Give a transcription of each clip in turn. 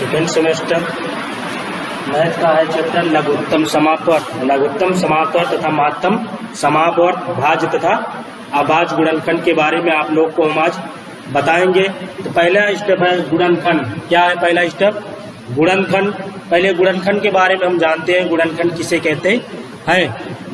Second semester math का है chapter लघुत्तम समापवर्त। लघुत्तम समापवर्त तथा महत्तम समापवर्त, भाज्य तथा अभाज्य गुणनखंड के बारे में आप लोग को हम आज बताएंगे। तो पहला स्टेप है गुणनखंड। क्या है पहला स्टेप? गुणनखंड। पहले गुणनखंड के बारे में हम जानते हैं। गुणनखंड किसे कहते हैं?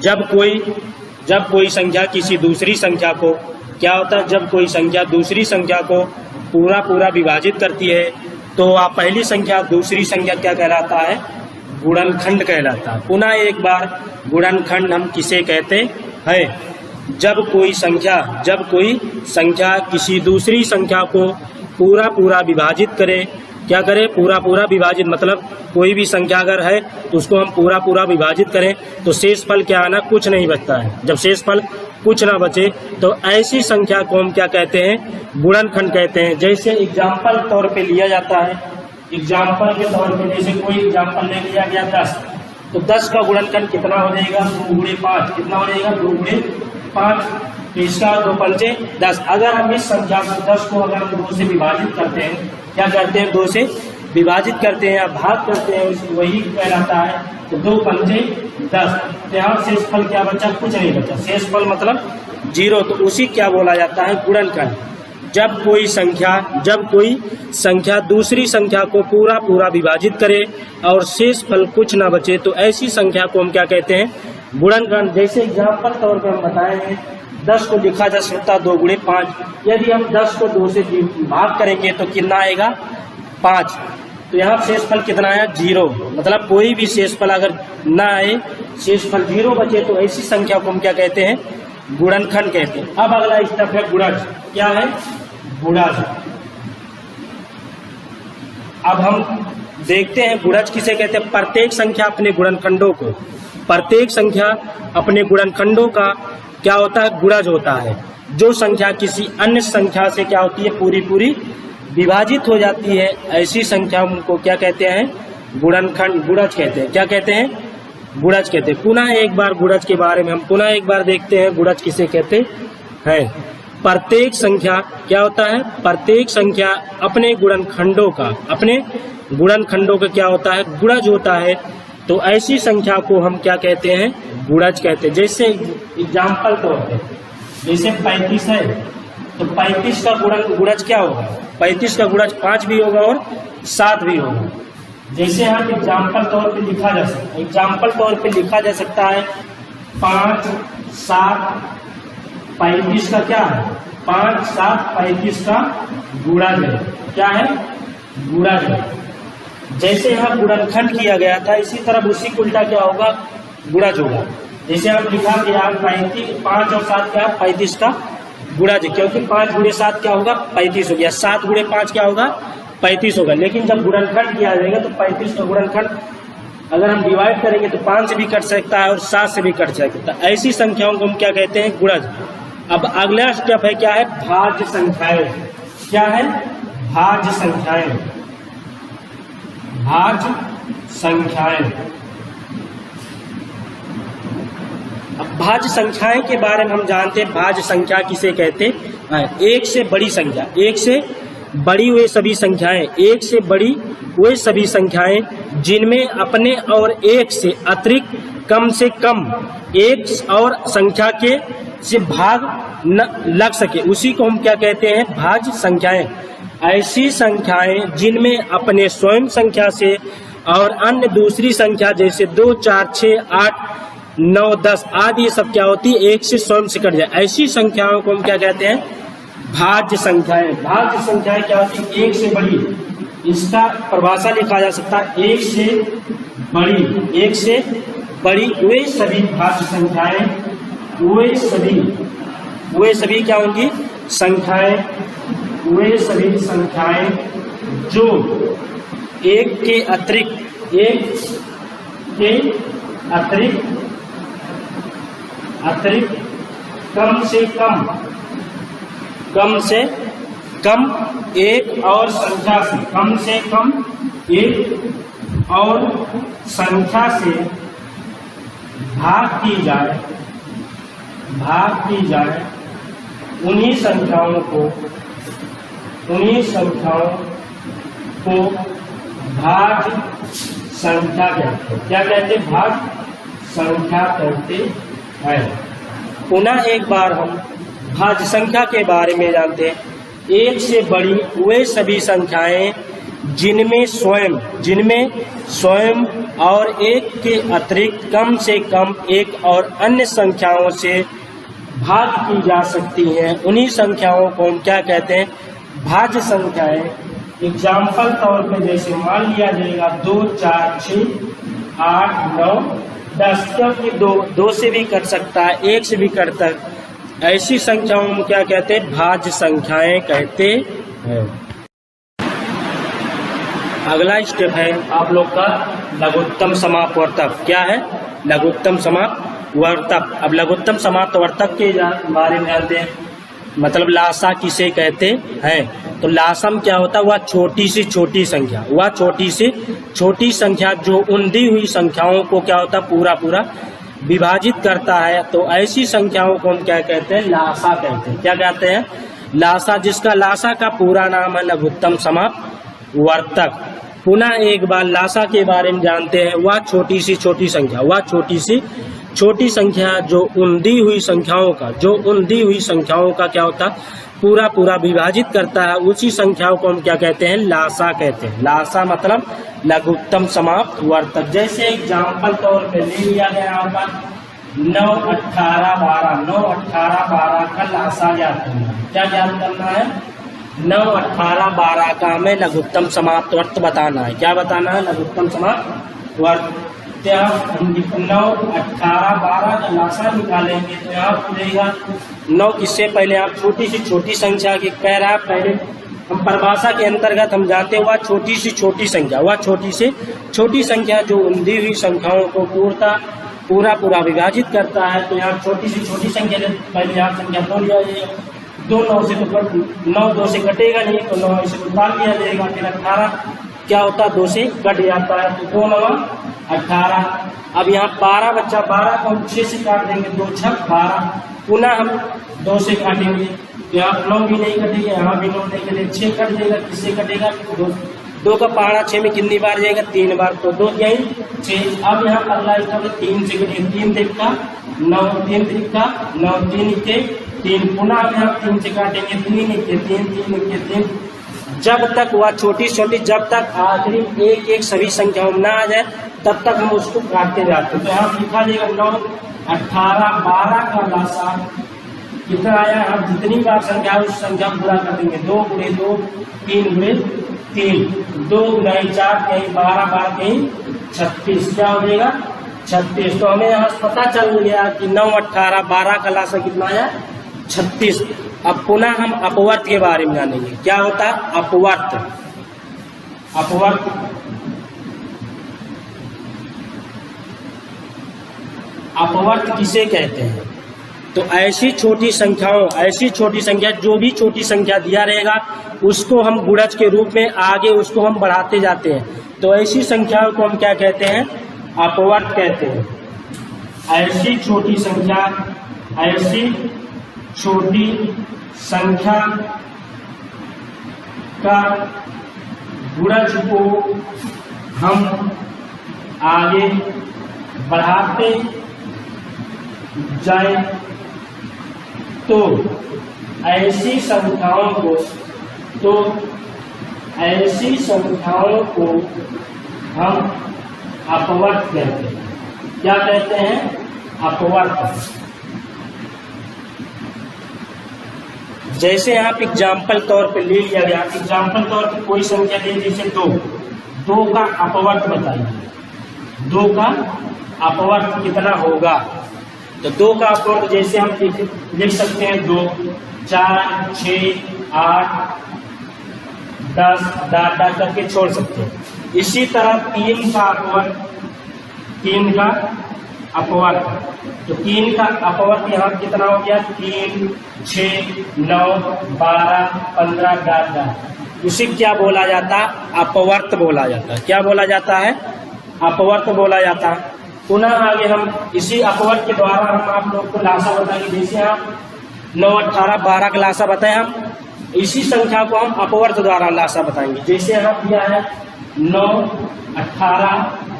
जब कोई संख्या किसी दूसरी संख्या को, क्या होता है, जब कोई संख्या दूसरी संख्या को पूरा विभाजित करती है तो आप पहली संख्या दूसरी संख्या क्या कहलाता है? गुणनखंड कहलाता है। पुनः एक बार गुणनखंड हम किसे कहते हैं? जब कोई संख्या किसी दूसरी संख्या को पूरा विभाजित करे। क्या करे? पूरा विभाजित, मतलब कोई भी संख्या अगर है तो उसको हम पूरा विभाजित करें तो शेष फल क्या आना? कुछ नहीं बचता है। जब शेष फल कुछ ना बचे तो ऐसी संख्या को हम क्या कहते हैं? गुणनखंड कहते हैं। जैसे एग्जाम्पल तौर पे लिया जाता है, एग्जाम्पल के तौर पे जैसे कोई एग्जाम्पल ले लिया गया 10, तो 10 का गुणनखंड कितना हो जाएगा? 2 गुणे 5। कितना हो जाएगा? 2 गुणे 5। तो इसका 2 पंचे 10। अगर हम इस संख्या को 10 को अगर हम 2 से विभाजित करते हैं, क्या करते हैं? 2 से विभाजित करते हैं या भाग करते हैं, वही कहलाता है। तो 2 पंचे 10। तो यहाँ शेषफल क्या बचा? कुछ नहीं बचा। शेषफल मतलब 0। तो उसी क्या बोला जाता है? गुणनखंड। जब कोई संख्या दूसरी संख्या को पूरा विभाजित करे और शेषफल कुछ ना बचे तो ऐसी संख्या को हम क्या कहते हैं? गुणनखंड। जैसे एग्जाम्पल तौर पर हम बताए हैं, 10 को लिखा जा सकता 2 गुणे 5। यदि हम 10 को 2 से भाग करेंगे तो कितना आएगा? 5। तो यहाँ शेषफल कितना आया? 0। मतलब कोई भी शेषफल अगर ना आए, शेषफल 0 बचे तो ऐसी संख्या को हम क्या कहते हैं? गुणनखंड कहते हैं। अब अगला स्टेप है गुणज। क्या है? गुणज। अब हम देखते हैं गुणज किसे कहते हैं। प्रत्येक संख्या अपने गुणनखंडों का क्या होता है? गुणज होता है। जो संख्या किसी अन्य संख्या से क्या होती है? पूरी विभाजित हो जाती है, ऐसी संख्या को क्या कहते हैं? गुणनखंड, गुणज कहते हैं। क्या कहते हैं? गुणज कहते हैं। पुनः एक बार गुणज के बारे में हम देखते हैं। गुणज किसे कहते हैं? प्रत्येक संख्या क्या होता है? प्रत्येक संख्या अपने गुणनखंडों का क्या होता है? गुणज होता है। तो ऐसी संख्या को हम क्या कहते हैं? गुणज कहते हैं। जैसे एग्जाम्पल तौर पे जैसे 35 है तो 35 का गुणज क्या होगा? 35 का गुणज 5 भी होगा और 7 भी होगा। जैसे यहाँ एग्जाम्पल तौर पे लिखा जा सकता है 5, 7, 35 का क्या है? 5, 7, 35 का गुणज है। क्या है? गुणज है। जैसे यहाँ गुणनखंड किया गया था, इसी तरह उसी उल्टा क्या होगा? गुणज होगा। जैसे हम लिखा कि 5 और 7 क्या? 35 का गुणज, क्योंकि 5 गुणे 7 क्या होगा? 35 हो गया। 7 गुणे 5 क्या होगा? 35 होगा। लेकिन जब गुणनखंड किया जाएगा तो 35 का गुणनखंड अगर हम डिवाइड करेंगे तो 5 से भी कट सकता है और 7 से भी कट सकता है। ऐसी संख्याओं को हम क्या कहते हैं? गुणज। अब अगला स्टेप है क्या है? भाज्य संख्याएं। क्या है? भाज्य संख्याएं। भाज्य संख्याएं। अब भाज्य संख्याएं के बारे में हम जानते हैं। भाज्य संख्या किसे कहते हैं? एक से बड़ी संख्या, एक से बड़ी वे सभी संख्याएं जिनमें अपने और एक से अतिरिक्त कम से कम एक और संख्या के से भाग न लग सके, उसी को हम क्या कहते हैं? भाज्य संख्याएं। ऐसी संख्याएं जिनमें अपने स्वयं संख्या से और अन्य दूसरी संख्या जैसे 2, 4, 6, 8, 9, 10 आदि ये सब क्या होती है? एक से स्वयं से कट जाए, ऐसी संख्याओं को हम क्या कहते हैं? भाज्य संख्याएं। भाज्य संख्याएं क्या होती है? एक से बड़ी। इसका परिभाषा लिखा जा सकता है एक से बड़ी वे सभी भाज्य संख्याएं, वे सभी क्या होंगी? संख्याएं, वे सभी संख्याएं जो एक के अतिरिक्त कम से कम एक और संख्या से भाग की जाए उन्हीं संख्याओं को भाज्य संख्या कहते हैं। क्या कहते हैं? भाज्य संख्या कहते हैं। पुनः एक बार हम भाज्य संख्या के बारे में जानते हैं। एक से बड़ी वे सभी संख्याएं जिनमें स्वयं और एक के अतिरिक्त कम से कम एक और अन्य संख्याओं से भाग की जा सकती हैं, उन्हीं संख्याओं को हम क्या कहते हैं? भाज्य संख्याएं। एग्जाम्पल तौर पे जैसे मान लिया जाएगा 2, 4, 6, 8, 9, 10, क्योंकि दो से भी कट सकता है, एक से भी कटता है। ऐसी संख्याओं में क्या कहते हैं? भाज्य संख्याएं कहते हैं। अगला स्टेप है आप लोग का लघुत्तम समापवर्तक। क्या है? लघुत्तम समापवर्तक। अब लघुत्तम समापवर्तक के बारे में जानते हैं। मतलब लासा किसे कहते हैं? तो लासम क्या होता है? वह छोटी से छोटी संख्या, वह छोटी से छोटी संख्या जो उन्दी हुई संख्याओं को क्या होता है? पूरा विभाजित करता है। तो ऐसी संख्याओं को हम क्या कहते हैं? लासा कहते हैं। क्या कहते हैं? लासा, जिसका लासा का पूरा नाम है लघुत्तम समापवर्तक। पुनः एक बार लासा के बारे में जानते हैं। वह छोटी सी छोटी संख्या, वह छोटी सी छोटी संख्या जो उन्दी हुई संख्याओं का क्या होता है? पूरा विभाजित करता है। उसी संख्याओं को हम क्या कहते हैं? लासा कहते हैं। लासा मतलब लघुत्तम समापवर्तक। जैसे एग्जाम्पल तौर पे ले लिया गया यहाँ पर 9, 18, 12। 9, 18, 12 का लासा ज्ञात करना है। क्या ज्ञात करना है? 9, 18, 12 का हमें लघुत्तम समापवर्त बताना है। क्या बताना है? लघुत्तम समापवर्त। 9, 18, 12 का लासा निकालेंगे तो यहाँ खुलेगा 9। किससे पहले आप छोटी सी छोटी संख्या की कह रहा है। पहले हम परिभाषा के अंतर्गत हम जानते हैं वह छोटी सी छोटी संख्या, वह छोटी से छोटी संख्या जो उन्दी हुई संख्याओं को पूरा विभाजित करता है। तो यहाँ छोटी सी छोटी संख्या पहले यहाँ संख्या 2 लिया जाएगा। 2 9 से तो 9 2 से कटेगा नहीं, तो 9 से निकाल लिया जाएगा। फिर 18 क्या होता है? 2 से कट जाता है, तो 2 9 18। अब यहाँ 12 बच्चा, 12 को हम 6 से काट देंगे, 2 6 12। पुनः हम 2 से काटेंगे, यहाँ 9 भी नहीं कटेगा, यहाँ भी 9 नहीं कटेगा, 6 कट जाएगा। किससे कटेगा? 2 का पहाड़ा 6 में कितनी बार जाएगा? 3 बार। तो 2 यही 6। अब यहाँ अगला 3 से कटेगा। 3 देखा 9, 3 देखा 9, 3 के 3। पुनः अब यहाँ 3 से काटेंगे, 3 के 3। जब तक वह छोटी जब तक आखिरी एक सभी संख्याओं में ना आ जाए तब तक हम उसको काटते जाते हैं। तो यहाँ लिखा जाएगा 9, 18, 12 का लासा कितना आया? हम जितनी बार संख्या उस संख्या पूरा कर देंगे। 2 गुणे 2, 3 गुणे 3, 2 गुणे 4 कहीं 12 बार कहीं 36। क्या हो जाएगा? 36। तो हमें यहाँ पता चल गया कि 9, 18, 12 का लासा कितना आया? 36। अब पुनः हम अपवर्त के बारे में जानेंगे। क्या होता है अपवर्त? अपवर्त किसे कहते हैं? तो ऐसी छोटी संख्या जो भी छोटी संख्या दिया रहेगा उसको हम गुणज के रूप में आगे उसको हम बढ़ाते जाते हैं। तो ऐसी संख्याओं को हम क्या कहते हैं? अपवर्त कहते हैं। ऐसी छोटी संख्या का गुणज को हम आगे बढ़ाते जाए तो ऐसी संख्याओं को हम अपवर्त कहते हैं। क्या कहते हैं? अपवर्त। जैसे आप एग्जाम्पल तौर पे ले लिया गया, एग्जाम्पल तौर पे कोई संख्या दे, जैसे 2 का अपवर्त बताइए। 2 का अपवर्त कितना होगा? तो 2 का अपवर्त जैसे हम लिख सकते हैं 2, 4, 6, 8, 10 डाट करके छोड़ सकते हैं। इसी तरह 3 का अपवर्त तो 3 का अपवर्त यहाँ कितना हो गया? 3, 6, 9, 12, 15 डाट। उसे क्या बोला जाता है? अपवर्त बोला जाता है। क्या बोला जाता है? अपवर्त बोला जाता है। पुनः आगे हम इसी अपवर्त के द्वारा हम आप लोग को लासा बताएंगे। जैसे हम 9, 18, 12 का लासा बताए, हम इसी संख्या को हम अपवर्त द्वारा लासा बताएंगे। जैसे हम दिया है 9, 18,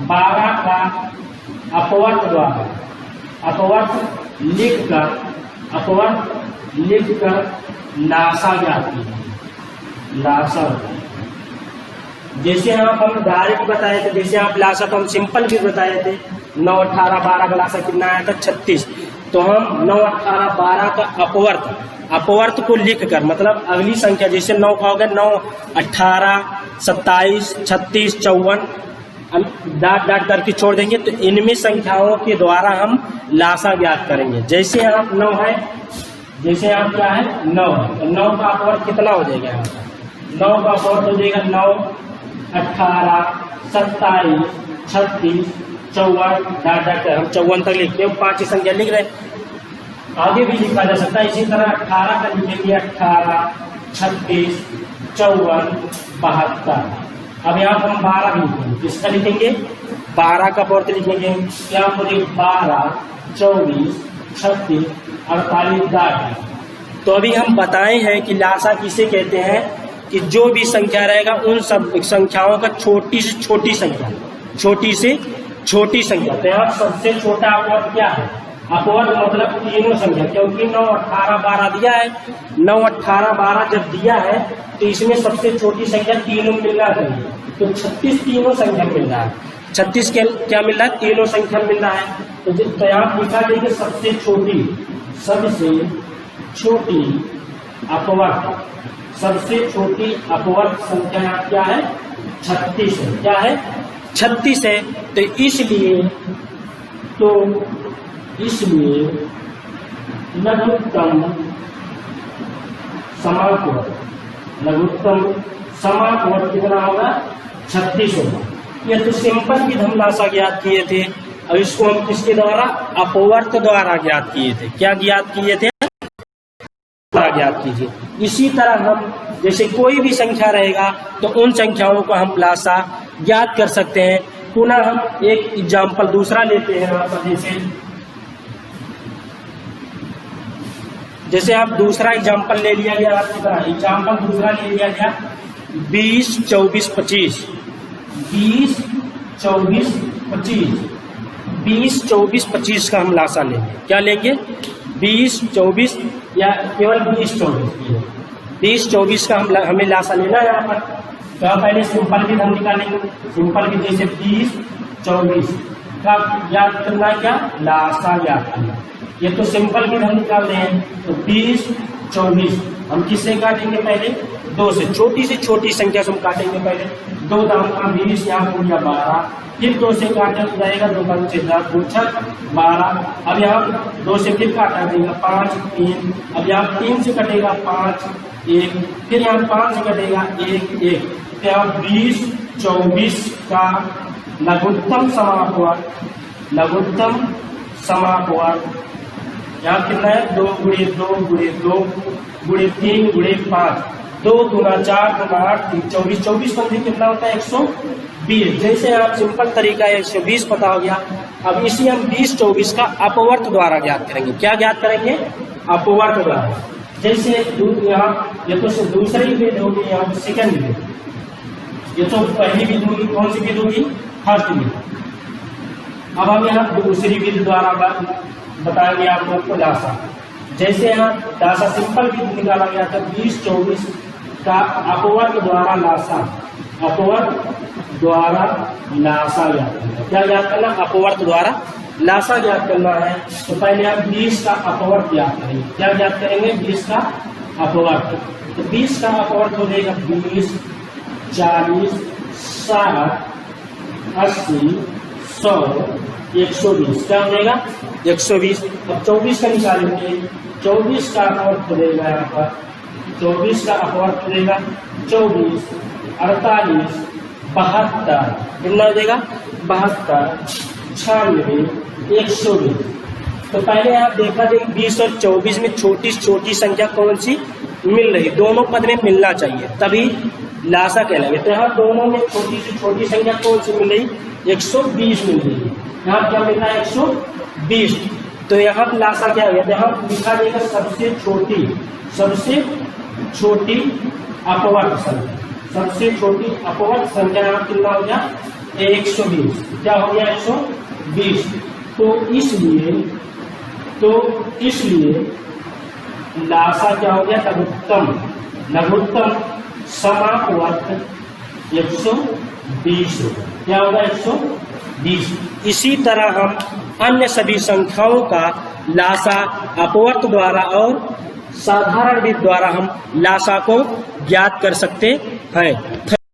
12 का अपवर्त द्वारा अपवर्त लिखकर लासा ज्ञात कीजिए। लासा जैसे हम डायरेक्ट बताए थे, जैसे आप लासा तो हम सिंपल भी बताए थे। 9, 18, 12 का लासा कितना आया था? 36। तो हम 9, 18, 12 का अपवर्त को लिखकर, मतलब अगली संख्या जैसे 9 का हो गया 9, 18, 27, 36, 54 डाट डाट करके छोड़ देंगे। तो इनमें संख्याओं के द्वारा हम लासा ज्ञात करेंगे। जैसे यहाँ 9 है, जैसे यहाँ क्या है 9 है, तो 9 का अपवर्त कितना हो जाएगा? यहाँ 9 का अपवर्त हो जाएगा 9, 18, 27, 36, 54 डाट डाट कर हम 54 तक लिखते हैं। 5 संख्या लिख रहे, आगे भी लिखा जा सकता है। इसी तरह 18 का लिखेंगे 18, 36, 54, 72। अब यहाँ पर हम 12 भी लिखेंगे। किसका लिखेंगे? 12 का अपवर्त लिखेंगे। यहाँ पर 12, 24, 36, 48 डाट। तो अभी हम बताए हैं कि लासा किसे कहते हैं कि जो भी संख्या रहेगा उन सब संख्याओं का छोटी से छोटी संख्या, छोटी से छोटी संख्या। तो यहाँ सबसे छोटा अपवर्त क्या है? अपवर्त मतलब तीनों संख्या, क्योंकि 9, 18, 12 दिया है। 9, 18, 12 जब दिया है तो इसमें सबसे छोटी संख्या तीनों मिलना चाहिए। तो 36 तीनों संख्या मिल रहा है। 36 क्या मिल रहा है? तीनों संख्या मिल रहा है। तो यहाँ लिखा जाएगा सबसे छोटी अपवर्त, सबसे छोटी अपवर्त संख्या क्या है? 36 है। क्या है? 36 है। तो इसलिए लघुत्तम समापवर्त कितना होगा? 36 होगा। ये तो सिंपल भी हम लासा ज्ञात किए थे। अब इसको हम किसके द्वारा? अपवर्त द्वारा ज्ञात किए थे। क्या ज्ञात किए थे? ज्ञात कीजिए। इसी तरह हम जैसे कोई भी संख्या रहेगा तो उन संख्याओं को हम लासा ज्ञात कर सकते हैं। पुनः हम एक एग्जाम्पल दूसरा लेते हैं यहाँ पर। जैसे आप दूसरा एग्जाम्पल ले लिया गया, आपकी तरह एग्जाम्पल दूसरा ले लिया गया 20, 24, 25। 20, 24, 25। 20, 24, 25 का हम लासा लेंगे। क्या लेंगे? 20, 24 या केवल 20, 24। 20, 24 का हमें लासा लेना है यहाँ पर। तो पहले सिंपल भी हम निकालेंगे। सिंपल भी जैसे 20, 24 का याद करना है, क्या? लासा याद करना। ये तो सिंपल भी हम निकाल रहे हैं। तो 20, 24 हम किससे काटेंगे? पहले 2 से, छोटी से छोटी संख्या से हम काटेंगे। पहले 2 दाम का 20, यहाँ हो गया 12। फिर 2 से काटा जाएगा, 2 का 10, 2 6, 12। अब यहाँ 2 से फिर काटा जाएगा 5, 3। अब यहाँ 3 से कटेगा 5, 1। फिर यहाँ 5 से कटेगा 1, 1। तो यहाँ 20, 24 का लघुत्तम समापवर्त यहाँ कितना है? 2 गुणे 2 गुणे 2 गुणे 3 गुणे 5। 2 गुना 4 गुना 8, 24। 24 पंजे कितना होता है? 120। जैसे आप सिंपल तरीका है 120 पता हो गया। अब इसी हम 20, 24 का अपवर्त द्वारा ज्ञात करेंगे। क्या ज्ञात करेंगे? अपवर्त द्वारा। जैसे यहाँ ये तो दूसरी विधि होगी, यहाँ सेकंड विधि। ये तो पहली विधि होगी। कौन सी विधि होगी? फर्स्ट विधि। अब हम यहाँ दूसरी विधि द्वारा बताएंगे आप लोग को लासा। जैसे यहाँ लासा सिंपल विधि निकाला गया था 20, 24 का अपवर्त द्वारा लासा, अपवर्त द्वारा लासा ज्ञात करना। क्या ज्ञात करना? अपवर्त द्वारा लासा ज्ञात करना है। तो पहले आप 20 का अपवर्त ज्ञात करेंगे। क्या ज्ञात करेंगे? 20 का अपवर्त। तो 20 का अपवर्त हो जाएगा 20, 40, 60, 80, 100, 120। क्या हो जाएगा? 120। अब 24 का निकालेंगे। 24 का अपवर्त हो जाएगा यहाँ पर। 24 का अपवर्त हो जाएगा 24, 48, 72। कितना हो जाएगा? 72, 96, 120। तो पहले आप देखा जाए 20 और 24 में छोटी से छोटी संख्या कौन सी मिल रही? दोनों पद में मिलना चाहिए, तभी लासा कहलाएगा। तो यहाँ दोनों में छोटी से छोटी संख्या कौन सी मिल रही? 120 मिल रही है। यहाँ क्या मिल रहा है? 120। तो यहाँ लासा क्या है? यहाँ लिखा जाएगा सबसे छोटी अपवर्त संख्या। सबसे छोटी अपवर्त संख्या कितना हो गया 120। क्या हो गया 120। तो इसलिए लासा क्या हो गया लघुत्तम समापवर्त 120 होगा। क्या होगा 120। इसी तरह हम अन्य सभी संख्याओं का लासा अपवर्त द्वारा और साधारण विधि द्वारा हम लासा को ज्ञात कर सकते हैं।